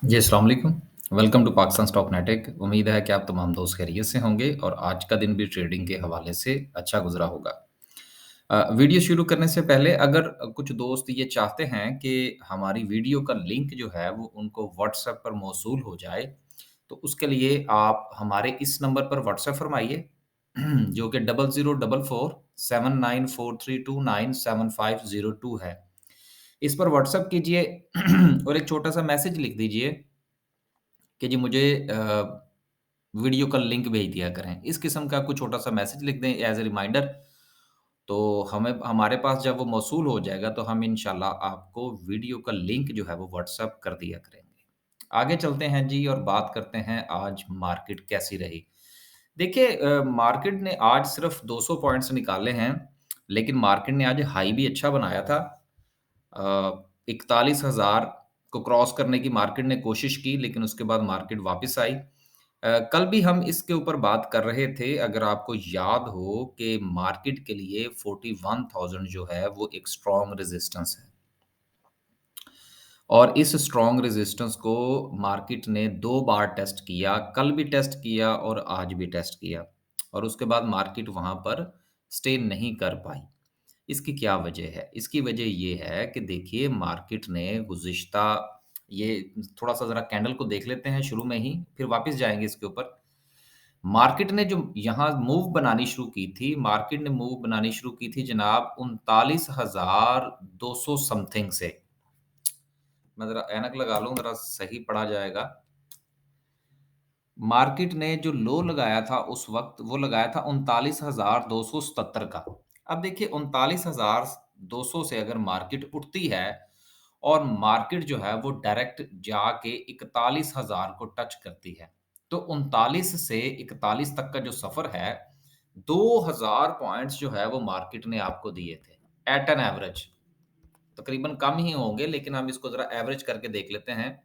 जी, अस्सलाम वालेकुम। Welcome to Pakistan stock नेटेड। उम्मीद है कि आप तमाम दोस्त खैरियत से होंगे और आज का दिन भी ट्रेडिंग के हवाले से अच्छा गुज़रा होगा। वीडियो शुरू करने से पहले अगर कुछ दोस्त ये चाहते हैं कि हमारी वीडियो का लिंक जो है वो उनको व्हाट्सएप पर मौसूल हो जाए, तो उसके लिए आप हमारे इस नंबर पर व्हाट्सएप फरमाइए जो कि 00447943297502 है। इस पर व्हाट्सएप कीजिए और एक छोटा-सा मैसेज लिख दीजिए कि जी मुझे वीडियो का लिंक भेज दिया करें। इस किस्म का कुछ छोटा-सा मैसेज लिख दें एज़ अ रिमाइंडर, तो हमें हमारे पास जब वो मौसूल हो जाएगा तो हम इंशाल्लाह आपको वीडियो का लिंक जो है वो व्हाट्सएप कर दिया करेंगे। आगे चलते हैं जी और बात करते हैं आज मार्केट कैसी रही। देखिए मार्केट ने आज सिर्फ़ 200 पॉइंट्स निकाले हैं, लेकिन मार्केट ने आज हाई भी अच्छा बनाया था। 41,000 को क्रॉस करने की मार्केट ने कोशिश की, लेकिन उसके बाद मार्केट वापस आई। कल भी हम इसके ऊपर बात कर रहे थे, अगर आपको याद हो कि मार्केट के लिए 41,000 जो है वो एक स्ट्रॉन्ग रेजिस्टेंस है और इस स्ट्रॉन्ग रेजिस्टेंस को मार्केट ने 2 बार टेस्ट किया, कल भी टेस्ट किया और आज भी टेस्ट किया और उसके बाद मार्केट वहाँ पर स्टे नहीं कर पाई। इसकी क्या वजह है? इसकी वजह ये है कि देखिए मार्केट ने गुज़िश्ता ये थोड़ा-सा ज़रा कैंडल को देख लेते हैं शुरू में ही, फिर वापस जाएँगे इसके ऊपर। मार्केट ने जो यहाँ मूव बनानी शुरू की थी, मार्केट ने मूव बनानी शुरू की थी जनाब 39,200 समथिंग से। मैं ज़रा ऐनक लगा लूँ, ज़रा सही पढ़ा जाएगा। मार्केट ने जो लो लगाया था उस वक़्त, वो लगाया था 39,277 का। अब देखिए 39,200 से अगर मार्केट उठती है और मार्केट जो है वो डायरेक्ट जाके 41,000 को टच करती है, तो 39 से 41 तक का जो सफ़र है, 2,000 पॉइंट्स जो है वो मार्केट ने आपको दिए थे, एट एन एवरेज। तकरीबन कम ही होंगे, लेकिन हम इसको ज़रा एवरेज करके देख लेते हैं।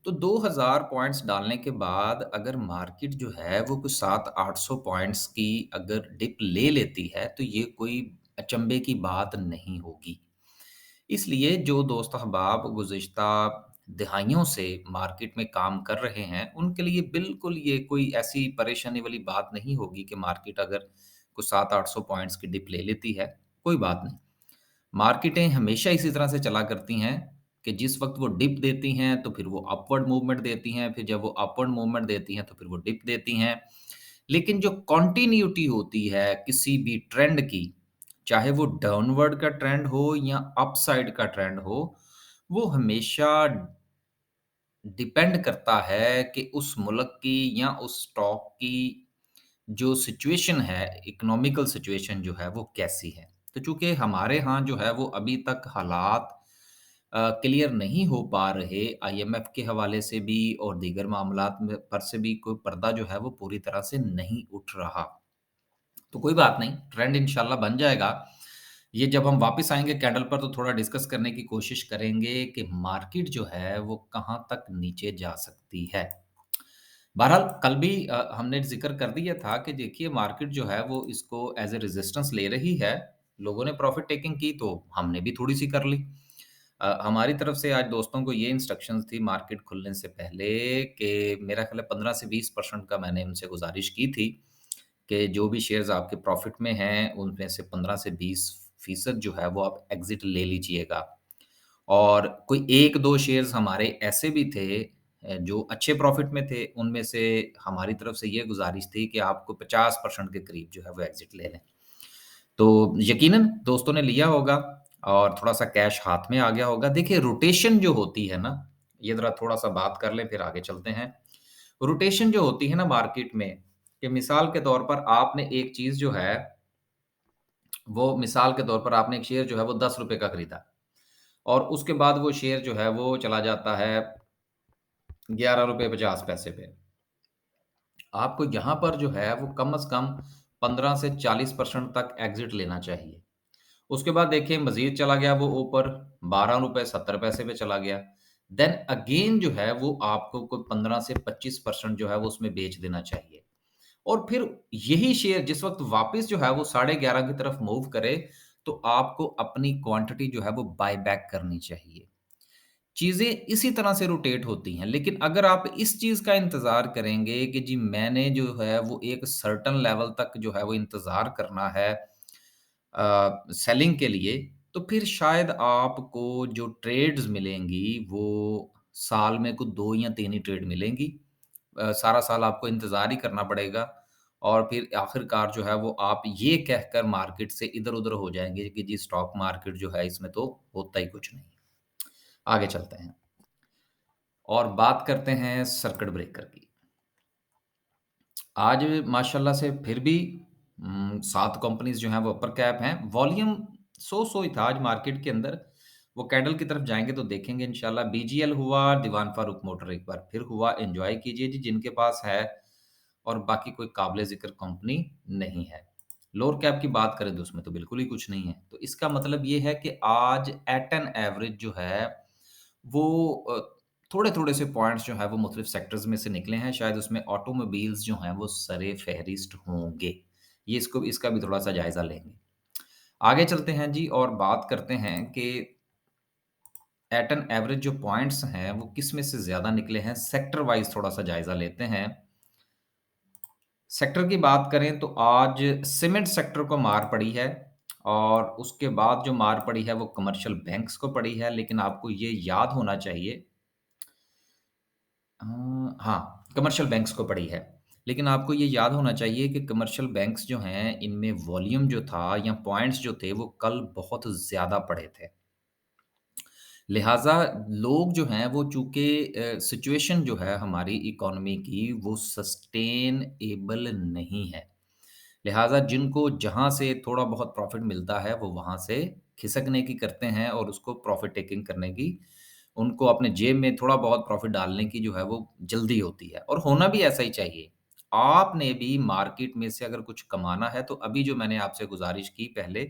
तो 2000 पॉइंट्स डालने के बाद अगर मार्केट जो है वो कुछ 700-800 पॉइंट्स की अगर डिप ले लेती है, तो ये कोई अचंभे की बात नहीं होगी। इसलिए जो दोस्त अहबाब गुज़िश्ता दिहाइयों से मार्केट में काम कर रहे हैं, उनके लिए बिल्कुल ये कोई ऐसी परेशानी वाली बात नहीं होगी कि मार्केट अगर कुछ 700-800 पॉइंट्स की डिप ले लेती है, कोई बात नहीं। मार्केटें हमेशा इसी तरह से चला करती हैं कि जिस वक़्त वो डिप देती हैं, तो फिर वो अपवर्ड मूवमेंट देती हैं, फिर जब वो अपवर्ड मूवमेंट देती हैं, तो फिर वो डिप देती हैं। लेकिन जो कंटिन्यूटी होती है किसी भी ट्रेंड की, चाहे वो डाउनवर्ड का ट्रेंड हो या अपसाइड का ट्रेंड हो, वो हमेशा डिपेंड करता है कि उस मुल्क की या उस स्टॉक की जो सिचुएशन है, इकोनॉमिकल सिचुएशन जो है वो कैसी है। तो चूँकि हमारे यहाँ जो है वो अभी तक हालात क्लियर नहीं हो पा रहे, आईएमएफ के हवाले से भी और दीगर मामलात में पर से भी कोई पर्दा जो है वो पूरी तरह से नहीं उठ रहा। तो कोई बात नहीं, ट्रेंड इंशाल्लाह बन जाएगा। ये जब हम वापस आएँगे कैंडल पर तो थोड़ा डिस्कस करने की कोशिश करेंगे कि मार्केट जो है वो कहाँ तक नीचे जा सकती है। बहरहाल कल भी हमने ज़िक्र कर दिया था कि देखिए मार्केट जो है वो इसको एज़ अ रेजिस्टेंस ले रही है। लोगों ने प्रॉफ़िट टेकिंग की तो हमने भी थोड़ी-सी कर ली। हमारी तरफ से आज दोस्तों को ये इंस्ट्रक्शंस थी मार्केट खुलने से पहले कि मेरा ख़्याल है 15 से 20% का मैंने उनसे गुज़ारिश की थी कि जो भी शेयर्स आपके प्रॉफ़िट में हैं, उनमें से 15 से 20% जो है वो आप एग्ज़िट ले लीजिएगा। और कोई 1-2 शेयर्स हमारे ऐसे भी थे जो अच्छे प्रॉफ़िट में थे, उनमें से हमारी तरफ से ये गुज़ारिश थी कि आपको 50% के करीब जो है वो एग्ज़िट ले लें। तो यकीनन दोस्तों ने लिया होगा और थोड़ा-सा कैश हाथ में आ गया होगा। देखिए रोटेशन जो होती है ना, ये ज़रा थोड़ा-सा बात कर लें फिर आगे चलते हैं। रोटेशन जो होती है ना मार्केट में, कि मिसाल के तौर पर आपने एक चीज़ जो है, वो मिसाल के तौर पर आपने एक शेयर जो है वो ₹10 का खरीदा और उसके बाद वो शेयर जो है वो चला जाता है ₹11.50 पे। आपको यहाँ पर जो है वो कम से कम 15 से 40% तक एग्ज़िट लेना चाहिए। उसके बाद देखिए मज़ीद चला गया वो ऊपर ₹12.70 पे चला गया। देन अगेन जो है वो आपको कोई 15 से 25% जो है वो उसमें बेच देना चाहिए। और फिर यही शेयर जिस वक़्त वापस जो है वो 11.5 की तरफ मूव करे, तो आपको अपनी क्वांटिटी जो है वो बाय बैक करनी चाहिए। चीज़ें इसी तरह से रोटेट होती हैं। लेकिन अगर आप इस चीज़ का इंतज़ार करेंगे कि जी मैंने जो है वो एक सर्टेन लेवल तक जो है वो इंतज़ार करना है सेलिंग के लिए, तो फिर शायद आपको जो ट्रेड्स मिलेंगी वो साल में कुछ 2 या 3 ही ट्रेड मिलेंगी। सारा साल आपको इंतज़ार ही करना पड़ेगा और फिर आखिरकार जो है वो आप ये कहकर मार्केट से इधर-उधर हो जाएँगे कि जी स्टॉक मार्केट जो है इसमें तो होता ही कुछ नहीं। आगे चलते हैं और बात करते हैं सर्किट ब्रेकर की। आज माशाल्लाह से फिर भी 7 कंपनीज़ जो हैं वो अपर कैप हैं। वॉल्यूम सो-सो ही था आज मार्केट के अंदर। वो कैंडल की तरफ जाएँगे तो देखेंगे इंशाल्लाह। बीजीएल हुआ, दीवान फारूक मोटर एक बार फिर हुआ। एन्जॉय कीजिए जी जिनके पास है और बाकी कोई काबिल ज़िक्र कंपनी नहीं है। लोअर कैप की बात करें तो उसमें तो बिल्कुल ही कुछ नहीं है। तो इसका मतलब ये है कि आज एट एन एवरेज जो है वो थोड़े-थोड़े से पॉइंट्स जो हैं वो मुख्तलिफ सेक्टर्स में से निकले हैं। शायद उसमें ऑटोमोबाइल्स जो हैं वो सरे-फ़हरिस्त होंगे। ये इसको इसका भी थोड़ा-सा जायज़ा लेंगे। आगे चलते हैं जी और बात करते हैं कि एट एन एवरेज जो पॉइंट्स हैं वो किस में से ज़्यादा निकले हैं, सेक्टर वाइज़ थोड़ा-सा जायज़ा लेते हैं। सेक्टर की बात करें तो आज सीमेंट सेक्टर को मार पड़ी है और उसके बाद जो मार पड़ी है वो कमर्शियल बैंक्स को पड़ी है। लेकिन आपको ये याद होना चाहिए हाँ, कमर्शियल बैंक्स को पड़ी है। लेकिन आपको ये याद होना चाहिए कि कमर्शियल बैंक्स जो हैं, इनमें वॉल्यूम जो था या पॉइंट्स जो थे, वो कल बहुत ज़्यादा पड़े थे। लिहाज़ा लोग जो हैं, वो चूँकि सिचुएशन जो है हमारी इकोनॉमी की, वो सस्टेनेबल नहीं है। लिहाज़ा जिनको जहाँ से थोड़ा बहुत प्रॉफ़िट मिलता है, वो वहाँ से खिसकने की करते हैं और उसको प्रॉफ़िट टेकिंग करने की उनको अपने जेब में थोड़ा बहुत प्रॉफ़िट डालने की जो है वो जल्दी होती है और होना भी ऐसा ही चाहिए। आपने भी मार्केट में से अगर कुछ कमाना है तो अभी जो मैंने आपसे गुज़ारिश की पहले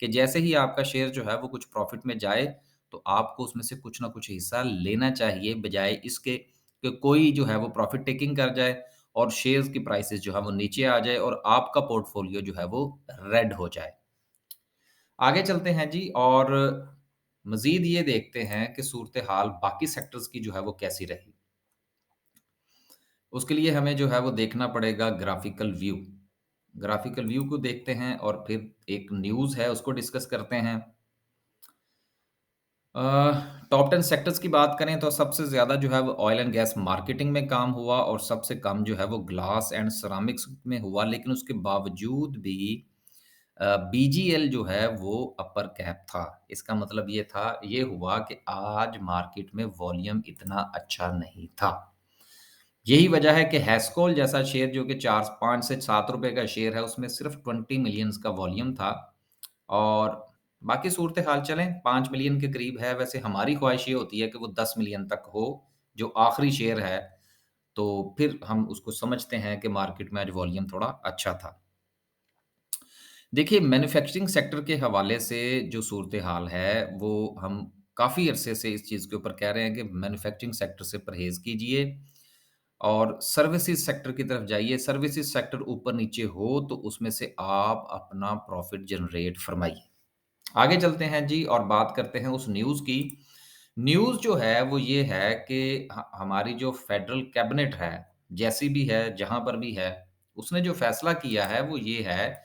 कि जैसे ही आपका शेयर जो है वो कुछ प्रॉफ़िट में जाए, तो आपको उसमें से कुछ न कुछ हिस्सा लेना चाहिए बजाए इसके कि कोई जो है वो प्रॉफ़िट टेकिंग कर जाए और शेयर्स की प्राइसेज़ जो है वो नीचे आ जाए और आपका पोर्टफ़ोलियो जो है वो रेड हो जाए। आगे चलते हैं जी और मज़ीद ये देखते हैं कि सूरत-ए-हाल बाकी सेक्टर्स की जो है वो कैसी रही। उसके लिए हमें जो है वो देखना पड़ेगा ग्राफ़िकल व्यू। ग्राफ़िकल व्यू को देखते हैं और फिर एक न्यूज़ है उसको डिस्कस करते हैं। अ, टॉप 10 सेक्टर्स की बात करें तो सबसे ज़्यादा जो है वो ऑयल एंड गैस मार्केटिंग में काम हुआ और सबसे कम जो है वो ग्लास एंड सेरामिक्स में हुआ। लेकिन उसके बावजूद भी बीजीएल जो है वो अपर कैप था। इसका मतलब ये हुआ कि आज मार्केट में वॉल्यूम इतना अच्छा नहीं था। यही वजह है कि हैस्कोल जैसा शेयर जो कि 4 5 से ₹7 का शेयर है, उसमें सिर्फ़ 20 मिलियंस का वॉल्यूम था और बाकी सूरत-ए-हाल चलें 5 मिलियन के करीब है। वैसे हमारी ख़्वाहिश ये होती है कि वो 10 मिलियन तक हो, जो आखिरी शेयर है, तो फिर हम उसको समझते हैं कि मार्केट में आज वॉल्यूम थोड़ा अच्छा था। देखिए, मैन्युफैक्चरिंग सेक्टर के हवाले से जो सूरत-ए-हाल है, वो हम काफ़ी अरसे से इस चीज़ के ऊपर कह रहे हैं कि मैन्युफैक्चरिंग सेक्टर से परहेज़ कीजिए और सर्विसेज़ सेक्टर की तरफ जाइए। सर्विसेज़ सेक्टर ऊपर-नीचे हो, तो उसमें से आप अपना प्रॉफ़िट जनरेट फ़रमाइए। आगे चलते हैं जी और बात करते हैं उस न्यूज़ की। न्यूज़ जो है, वो ये है कि हमारी जो फेडरल कैबिनेट है, जैसी भी है, जहाँ पर भी है, उसने जो फ़ैसला किया है, वो ये है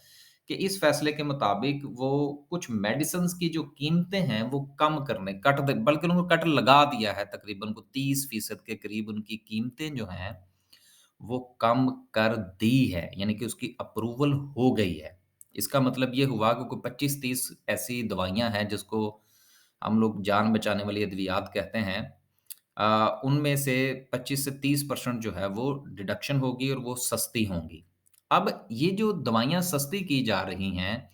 कि इस फ़ैसले के मुताबिक वो कुछ मेडिसिन्स की जो कीमतें हैं, वो कम करने कट द बल्कि उनको कट लगा दिया है तकरीबन को 30% के करीब उनकी कीमतें जो हैं, वो कम कर दी है, यानी कि उसकी अप्रूवल हो गई है। इसका मतलब ये हुआ कि कोई 25-30 ऐसी दवाइयाँ हैं जिसको हम लोग जान बचाने वाली अद्वियात कहते हैं। उनमें से 25 से 30% जो है वो डिडक्शन होगी और वो सस्ती होंगी। अब ये जो दवाइयाँ सस्ती की जा रही हैं,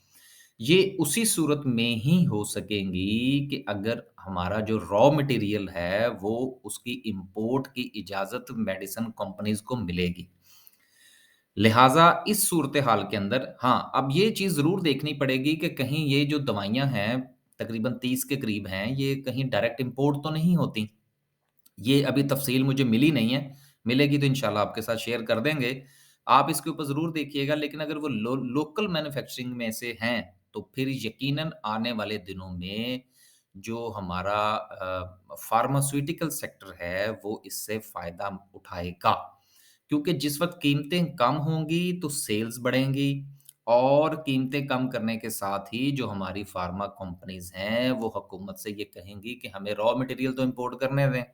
ये उसी सूरत में ही हो सकेंगी कि अगर हमारा जो रॉ मटेरियल है, वो उसकी इम्पोर्ट की इजाज़त मेडिसिन कंपनीज़ को मिलेगी। लिहाज़ा इस सूरत-ए-हाल के अंदर हाँ, अब ये चीज़ ज़रूर देखनी पड़ेगी कि कहीं ये जो दवाइयाँ हैं, तकरीबन 30 के करीब हैं, ये कहीं डायरेक्ट इम्पोर्ट तो नहीं होती। ये अभी तफ़सील मुझे मिली नहीं है, मिलेगी तो इंशाल्लाह आपके साथ शेयर कर देंगे। आप इसके ऊपर ज़रूर देखिएगा लेकिन अगर वो लोकल मैन्युफैक्चरिंग में से हैं, तो फिर यकीनन आने वाले दिनों में जो हमारा फार्मास्यूटिकल सेक्टर है, वो इससे फ़ायदा उठाएगा। क्योंकि जिस वक़्त कीमतें कम होंगी, तो सेल्स बढ़ेंगी और कीमतें कम करने के साथ ही जो हमारी फ़ार्मा कंपनीज़ हैं, वो हुकूमत से ये कहेंगी कि हमें रॉ मटेरियल तो इम्पोर्ट करने दें।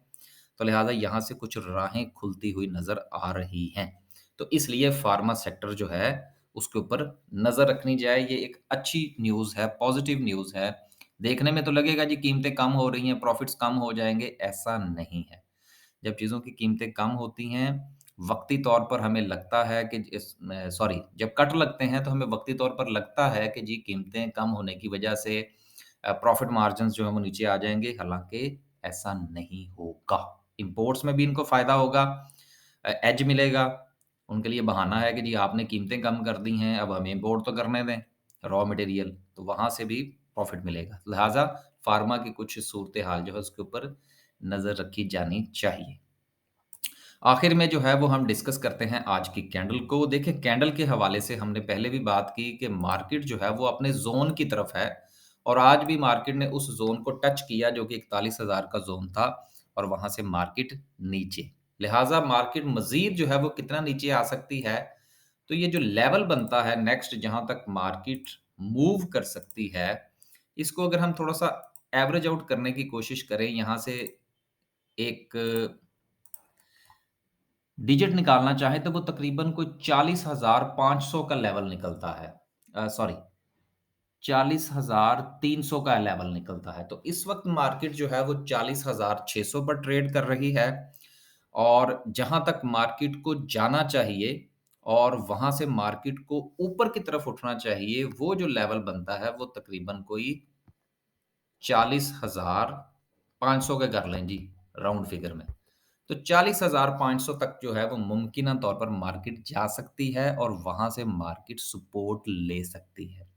तो लिहाज़ा यहाँ से कुछ राहें खुलती हुई नज़र आ रही हैं। तो इसलिए फ़ार्मा सेक्टर जो है, उसके ऊपर नज़र रखनी जाए। ये एक अच्छी न्यूज़ है, पॉज़िटिव न्यूज़ है। देखने में तो लगेगा जी कीमतें कम हो रही हैं, प्रॉफ़िट्स कम हो जाएँगे, ऐसा नहीं है। जब चीज़ों की कीमतें कम होती हैं, वक़्ती तौर पर हमें लगता है कि जब कट लगते हैं तो हमें वक़्ती तौर पर लगता है कि जी कीमतें कम होने की वजह से प्रॉफ़िट मार्जिन्स जो हैं वो नीचे आ जाएँगे, हालाँकि ऐसा नहीं होगा। इम्पोर्ट्स में भी इनको फ़ायदा होगा, एज मिलेगा। उनके लिए बहाना है कि जी आपने कीमतें कम कर दी हैं, अब हमें इम्पोर्ट तो करने दें, रॉ मटेरियल, तो वहाँ से भी प्रॉफ़िट मिलेगा। लिहाज़ा फ़ार्मा की कुछ सूरत-ए-हाल जो है उसके ऊपर नज़र रखी जानी चाहिए। आखिर में जो है वो हम डिस्कस करते हैं आज की कैंडल को। देखिए कैंडल के हवाले से हमने पहले भी बात की कि मार्केट जो है वो अपने ज़ोन की तरफ है और आज भी मार्केट ने उस ज़ोन को टच किया जो कि 41,000 का ज़ोन था और वहाँ से मार्केट नीचे। लिहाज़ा मार्केट मज़ीद जो है वो कितना नीचे आ सकती है, तो ये जो लेवल बनता है नेक्स्ट जहाँ तक मार्केट मूव कर सकती है, इसको अगर हम थोड़ा-सा एवरेज आउट करने की कोशिश करें यहाँ से एक डिजिट निकालना चाहें तो वो तकरीबन कोई 40,500 का लेवल निकलता है। सॉरी 40,300 का लेवल निकलता है। तो इस वक़्त मार्केट जो है वो 40,600 पर ट्रेड कर रही है और जहाँ तक मार्केट को जाना चाहिए और वहाँ से मार्केट को ऊपर की तरफ उठना चाहिए, वो जो लेवल बनता है वो तकरीबन कोई 40,500 का कर लें जी, राउंड फिगर में। तो 40,500 तक जो है वो मुमकिना तौर पर मार्केट जा सकती है और वहाँ से मार्केट सपोर्ट ले सकती है।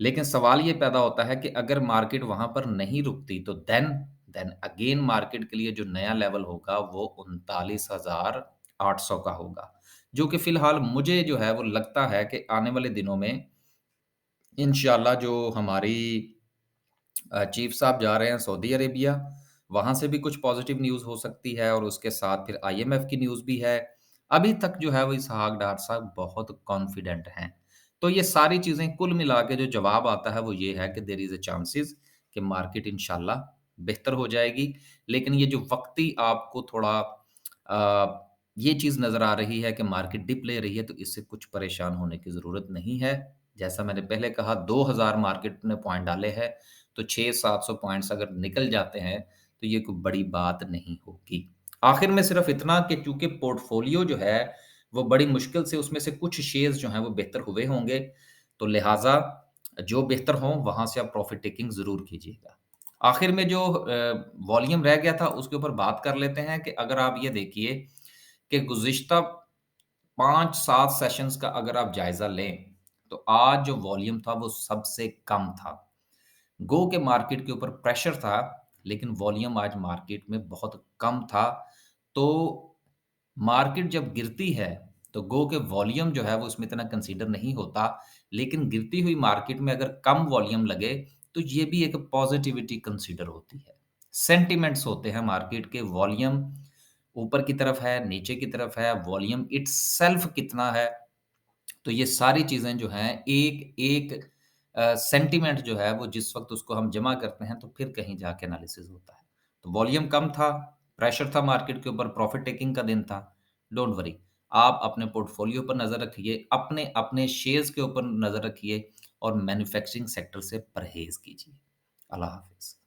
लेकिन सवाल ये पैदा होता है कि अगर मार्केट वहाँ पर नहीं रुकती तो देन अगेन मार्केट के लिए जो नया लेवल होगा वो 39,800 का होगा। जो कि फ़िलहाल मुझे जो है वो लगता है कि आने वाले दिनों में इंशाल्लाह जो हमारी चीफ साहब जा रहे हैं सऊदी अरेबिया, वहाँ से भी कुछ पॉज़िटिव न्यूज़ हो सकती है और उसके साथ फिर आईएमएफ की न्यूज़ भी है। अभी तक जो है वो इसहाक डार साहब बहुत कॉन्फिडेंट हैं। तो ये सारी चीज़ें कुल मिला के जो जवाब आता है वो ये है कि देयर इज़ अ चांसेस कि मार्केट इंशाल्लाह बेहतर हो जाएगी। लेकिन ये जो वक़्ती आपको थोड़ा ये चीज़ नज़र आ रही है कि मार्केट डिप ले रही है तो इससे कुछ परेशान होने की ज़रूरत नहीं है। जैसा मैंने पहले कहा 2000 मार्केट ने पॉइंट डाले हैं तो 600-700 पॉइंट्स अगर निकल जाते हैं, तो ये कोई बड़ी बात नहीं होगी। आखिर में सिर्फ़ इतना कि चूँकि पोर्टफ़ोलियो जो है, वो बड़ी मुश्किल से उसमें से कुछ शेयर्स जो हैं वो बेहतर हुए होंगे, तो लिहाज़ा जो बेहतर हों, वहाँ से आप प्रॉफ़िट टेकिंग ज़रूर कीजिएगा। आखिर में जो वॉल्यूम रह गया था, उसके ऊपर बात कर लेते हैं कि अगर आप ये देखिए कि गुज़िश्ता 5-7 सेशंस का अगर आप जायज़ा लें, तो आज जो वॉल्यूम था, वो सबसे कम था। गो के मार्केट के ऊपर प्रेशर था, लेकिन वॉल्यूम आज मार्केट में बहुत कम था। तो मार्केट जब गिरती है, तो गो के वॉल्यूम जो है वो उसमें इतना कंसीडर नहीं होता। लेकिन गिरती हुई मार्केट में अगर कम वॉल्यूम लगे, तो ये भी एक पॉज़िटिविटी कंसीडर होती है। सेंटिमेंट्स होते हैं मार्केट के, वॉल्यूम ऊपर की तरफ है, नीचे की तरफ है, वॉल्यूम इटसेल्फ कितना है, तो ये सारी चीज़ें जो हैं एक-एक सेंटीमेंट जो है वो जिस वक़्त उसको हम जमा करते हैं तो फिर कहीं जाके एनालिसिस होता है। तो वॉल्यूम कम था, प्रेशर था मार्केट के ऊपर, प्रॉफ़िट टेकिंग का दिन था। डोंट वरी, आप अपने पोर्टफ़ोलियो पर नज़र रखिए, अपने शेयर्स के ऊपर नज़र रखिए और मैन्युफैक्चरिंग सेक्टर से परहेज़ कीजिए। अल्लाह हाफ़िज़।